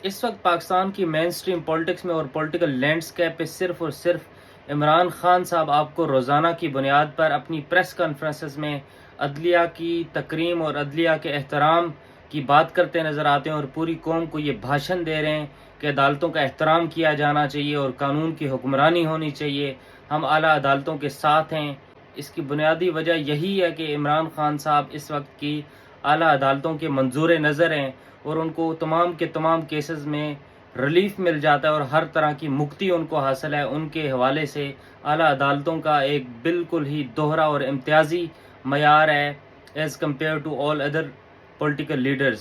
اس وقت پاکستان کی مین stream politics میں اور پولیٹیکل لینڈسکیپ پہ صرف اور صرف عمران خان صاحب آپ کو روزانہ کی بنیاد پر اپنی پریس کانفرنسز میں عدلیہ کی تکریم اور عدلیہ کے احترام کی بات کرتے نظر آتے ہیں، اور پوری قوم کو یہ بھاشن دے رہے ہیں کہ عدالتوں کا احترام کیا جانا چاہیے اور قانون کی حکمرانی ہونی چاہیے، ہم اعلیٰ عدالتوں کے ساتھ ہیں۔ اس کی بنیادی وجہ یہی ہے کہ عمران خان صاحب اس وقت کی اعلیٰ عدالتوں کے منظور نظر ہیں، اور ان کو تمام کے تمام کیسز میں ریلیف مل جاتا ہے اور ہر طرح کی مکتی ان کو حاصل ہے۔ ان کے حوالے سے اعلیٰ عدالتوں کا ایک بالکل ہی دوہرا اور امتیازی معیار ہے as compared to all other political leaders.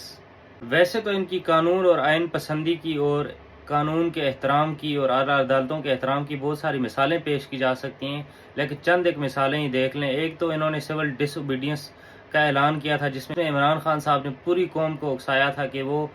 ویسے تو ان کی قانون اور آئین پسندی کی اور قانون کے احترام کی اور اعلیٰ عدالتوں کے احترام کی بہت ساری مثالیں پیش کی جا سکتی ہیں، لیکن چند ایک مثالیں ہی دیکھ لیں۔ ایک تو انہوں نے سول ڈس اوبیڈینس کا اعلان کیا تھا، جس میں عمران خان صاحب نے پوری قوم کو اکسایا تھا کہ وہ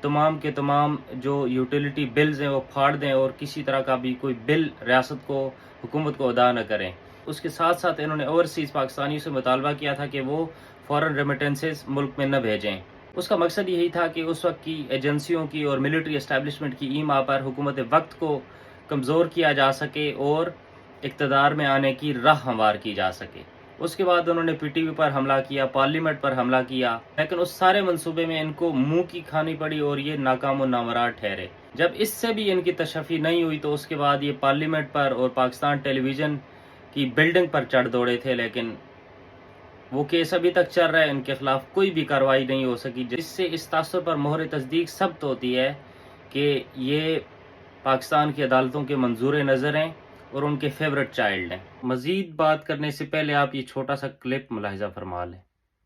تمام کے تمام جو یوٹیلیٹی بلز ہیں وہ پھاڑ دیں اور کسی طرح کا بھی کوئی بل ریاست کو، حکومت کو ادا نہ کریں۔ اس کے ساتھ ساتھ انہوں نے اوورسیز پاکستانیوں سے مطالبہ کیا تھا کہ وہ فورن ریمیٹنسز ملک میں نہ بھیجیں۔ اس کا مقصد یہی تھا کہ اس وقت کی ایجنسیوں کی اور ملٹری اسٹیبلشمنٹ کی ایما پر حکومت وقت کو کمزور کیا جا سکے اور اقتدار میں آنے کی راہ ہموار کی جا سکے۔ اس کے بعد انہوں نے پی ٹی وی پر حملہ کیا، پارلیمنٹ پر حملہ کیا، لیکن اس سارے منصوبے میں ان کو منہ کی کھانی پڑی اور یہ ناکام و نامراد ٹھہرے۔ جب اس سے بھی ان کی تشفی نہیں ہوئی تو اس کے بعد یہ پارلیمنٹ پر اور پاکستان ٹیلی ویژن کی بلڈنگ پر چڑھ دوڑے تھے، لیکن وہ کیس ابھی تک چل رہا ہے، ان کے خلاف کوئی بھی کارروائی نہیں ہو سکی، جس سے اس تاثر پر مہر تصدیق ثبت ہوتی ہے کہ یہ پاکستان کی عدالتوں کے منظور نظر ہیں اور ان کے فیورٹ چائلڈ ہیں۔ مزید بات کرنے سے پہلے آپ یہ چھوٹا سا کلپ ملاحظہ فرما لیں۔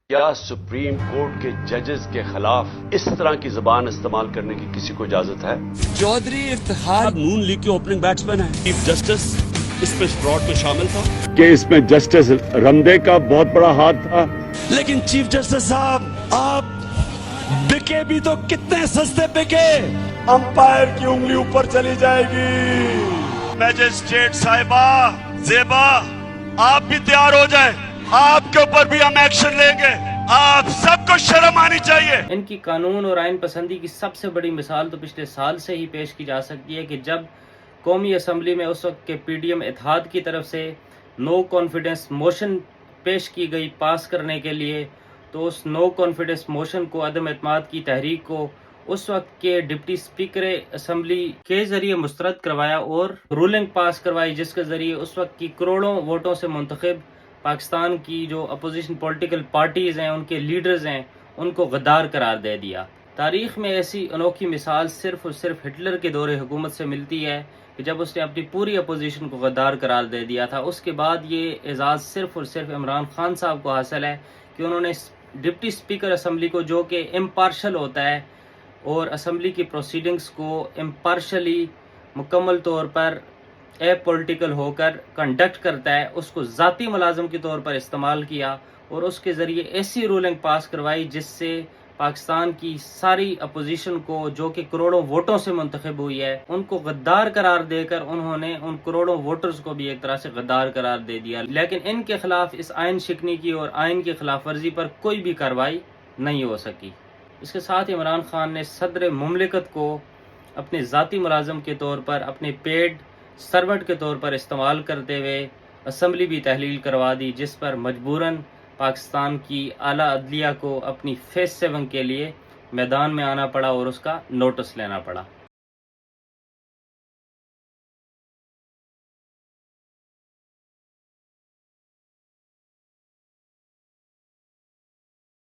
کیا سپریم کورٹ کے ججز کے خلاف اس طرح کی زبان استعمال کرنے کی کسی کو اجازت ہے؟ چودھری افتخار نون لیگ کے اوپننگ بیٹسمین ہیں۔ چیف جسٹس اس میں فراڈ میں شامل تھا کہ اس میں جسٹس رمدے کا بہت بڑا ہاتھ تھا، لیکن چیف جسٹس صاحب آپ بکے بھی تو کتنے سستے بکے۔ امپائر کی انگلی اوپر چلی جائے گی۔ میجسٹریٹ صاحبہ زیبا آپ بھی تیار ہو جائیں، آپ کے اوپر بھی ہم ایکشن لیں گے، آپ سب کو شرم آنی چاہیے۔ ان کی قانون اور آئین پسندی کی سب سے بڑی مثال تو پچھلے سال سے ہی پیش کی جا سکتی ہے کہ جب قومی اسمبلی میں اس وقت کے پی ڈی ایم اتحاد کی طرف سے نو کانفیڈنس موشن پیش کی گئی پاس کرنے کے لیے، تو اس نو کانفیڈنس موشن کو، عدم اعتماد کی تحریک کو اس وقت کے ڈپٹی اسپیکر اسمبلی کے ذریعے مسترد کروایا اور رولنگ پاس کروائی، جس کے ذریعے اس وقت کی کروڑوں ووٹوں سے منتخب پاکستان کی جو اپوزیشن پولیٹیکل پارٹیز ہیں، ان کے لیڈرز ہیں، ان کو غدار قرار دے دیا۔ تاریخ میں ایسی انوکھی مثال صرف اور صرف ہٹلر کے دور حکومت سے ملتی ہے کہ جب اس نے اپنی پوری اپوزیشن کو غدار قرار دے دیا تھا۔ اس کے بعد یہ اعزاز صرف اور صرف عمران خان صاحب کو حاصل ہے کہ انہوں نے ڈپٹی اسپیکر اسمبلی کو، جو کہ امپارشل ہوتا ہے اور اسمبلی کی پروسیڈنگز کو امپارشلی مکمل طور پر اے پولیٹیکل ہو کر کنڈکٹ کرتا ہے، اس کو ذاتی ملازم کے طور پر استعمال کیا اور اس کے ذریعے ایسی رولنگ پاس کروائی جس سے پاکستان کی ساری اپوزیشن کو، جو کہ کروڑوں ووٹوں سے منتخب ہوئی ہے، ان کو غدار قرار دے کر انہوں نے ان کروڑوں ووٹرز کو بھی ایک طرح سے غدار قرار دے دیا۔ لیکن ان کے خلاف اس آئین شکنی کی اور آئین کی خلاف ورزی پر کوئی بھی کارروائی نہیں ہو سکی۔ اس کے ساتھ عمران خان نے صدر مملکت کو اپنے ذاتی ملازم کے طور پر، اپنے پیڈ سرونٹ کے طور پر استعمال کرتے ہوئے اسمبلی بھی تحلیل کروا دی، جس پر مجبوراً پاکستان کی اعلیٰ عدلیہ کو اپنی فیس سیونگ کے لیے میدان میں آنا پڑا اور اس کا نوٹس لینا پڑا۔